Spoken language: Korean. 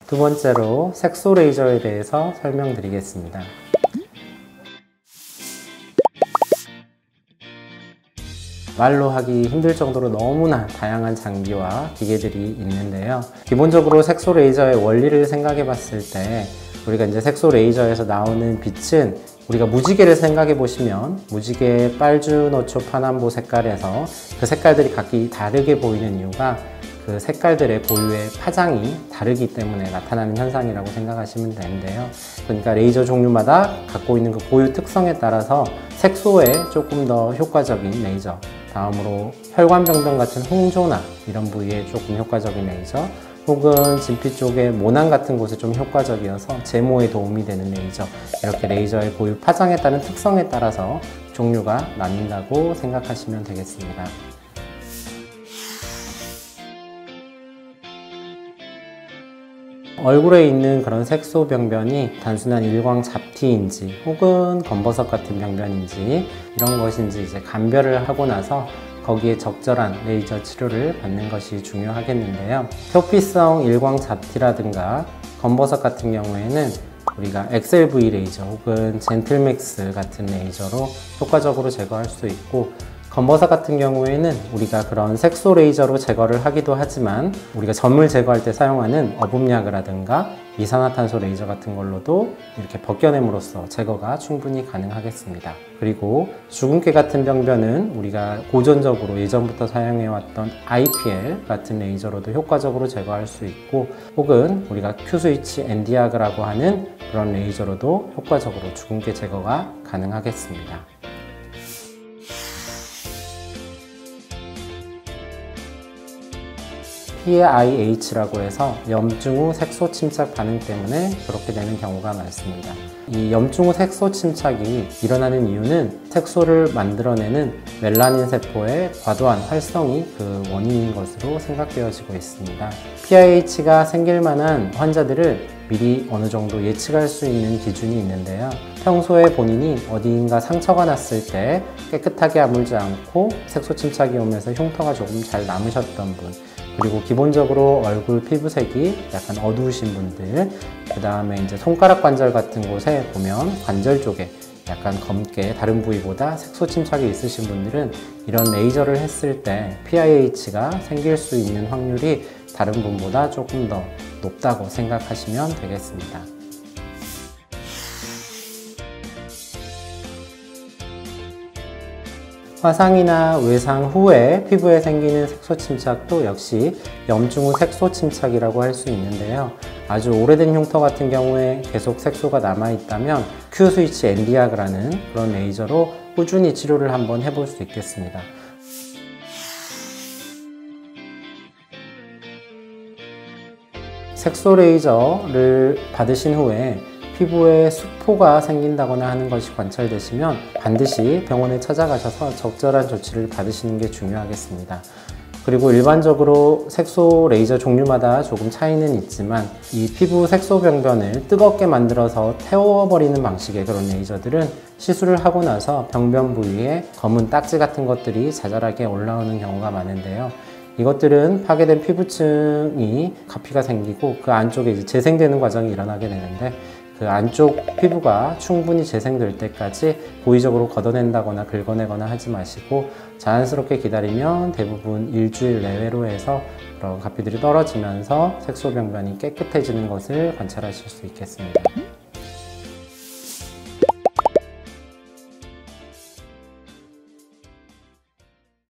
두 번째로 색소 레이저에 대해서 설명드리겠습니다. 말로 하기 힘들 정도로 너무나 다양한 장비와 기계들이 있는데요. 기본적으로 색소 레이저의 원리를 생각해 봤을 때 우리가 이제 색소 레이저에서 나오는 빛은 우리가 무지개를 생각해 보시면 무지개의 빨주노초 파남보 색깔에서 그 색깔들이 각기 다르게 보이는 이유가 그 색깔들의 고유의 파장이 다르기 때문에 나타나는 현상이라고 생각하시면 되는데요. 그러니까 레이저 종류마다 갖고 있는 그 고유 특성에 따라서 색소에 조금 더 효과적인 레이저, 다음으로 혈관병변 같은 홍조나 이런 부위에 조금 효과적인 레이저, 혹은 진피 쪽의 모낭 같은 곳에 좀 효과적이어서 제모에 도움이 되는 레이저, 이렇게 레이저의 고유 파장에 따른 특성에 따라서 종류가 나뉜다고 생각하시면 되겠습니다. 얼굴에 있는 그런 색소 병변이 단순한 일광 잡티인지 혹은 검버섯 같은 병변인지 이런 것인지 이제 감별을 하고 나서 거기에 적절한 레이저 치료를 받는 것이 중요하겠는데요. 표피성 일광 잡티라든가 검버섯 같은 경우에는 우리가 XLV 레이저 혹은 젠틀맥스 같은 레이저로 효과적으로 제거할 수 있고, 검버섯 같은 경우에는 우리가 그런 색소 레이저로 제거를 하기도 하지만 우리가 점을 제거할 때 사용하는 어분야그라든가 이산화탄소 레이저 같은 걸로도 이렇게 벗겨냄으로써 제거가 충분히 가능하겠습니다. 그리고 주근깨 같은 병변은 우리가 고전적으로 예전부터 사용해왔던 IPL 같은 레이저로도 효과적으로 제거할 수 있고, 혹은 우리가 Q-스위치 엔디아그라고 하는 그런 레이저로도 효과적으로 주근깨 제거가 가능하겠습니다. PAIH라고 해서 염증 후 색소 침착 반응 때문에 그렇게 되는 경우가 많습니다. 이 염증 후 색소 침착이 일어나는 이유는 색소를 만들어내는 멜라닌 세포의 과도한 활성이 그 원인인 것으로 생각되어지고 있습니다. PAIH가 생길 만한 환자들을 미리 어느 정도 예측할 수 있는 기준이 있는데요. 평소에 본인이 어디인가 상처가 났을 때 깨끗하게 아물지 않고 색소 침착이 오면서 흉터가 조금 잘 남으셨던 분, 그리고 기본적으로 얼굴 피부색이 약간 어두우신 분들, 그 다음에 이제 손가락 관절 같은 곳에 보면 관절 쪽에 약간 검게 다른 부위보다 색소 침착이 있으신 분들은 이런 레이저를 했을 때 PIH가 생길 수 있는 확률이 다른 분보다 조금 더 높다고 생각하시면 되겠습니다. 화상이나 외상 후에 피부에 생기는 색소 침착도 역시 염증 후 색소 침착이라고 할 수 있는데요. 아주 오래된 흉터 같은 경우에 계속 색소가 남아있다면 Q-스위치 엔디아그라는 그런 레이저로 꾸준히 치료를 한번 해볼 수 있겠습니다. 색소 레이저를 받으신 후에 피부에 수포가 생긴다거나 하는 것이 관찰되시면 반드시 병원에 찾아가셔서 적절한 조치를 받으시는 게 중요하겠습니다. 그리고 일반적으로 색소 레이저 종류마다 조금 차이는 있지만 이 피부 색소 병변을 뜨겁게 만들어서 태워버리는 방식의 그런 레이저들은 시술을 하고 나서 병변 부위에 검은 딱지 같은 것들이 자잘하게 올라오는 경우가 많은데요. 이것들은 파괴된 피부층이 가피가 생기고 그 안쪽에 이제 재생되는 과정이 일어나게 되는데, 그 안쪽 피부가 충분히 재생될 때까지 고의적으로 걷어낸다거나 긁어내거나 하지 마시고 자연스럽게 기다리면 대부분 일주일 내외로 해서 그런 가피들이 떨어지면서 색소 병변이 깨끗해지는 것을 관찰하실 수 있겠습니다.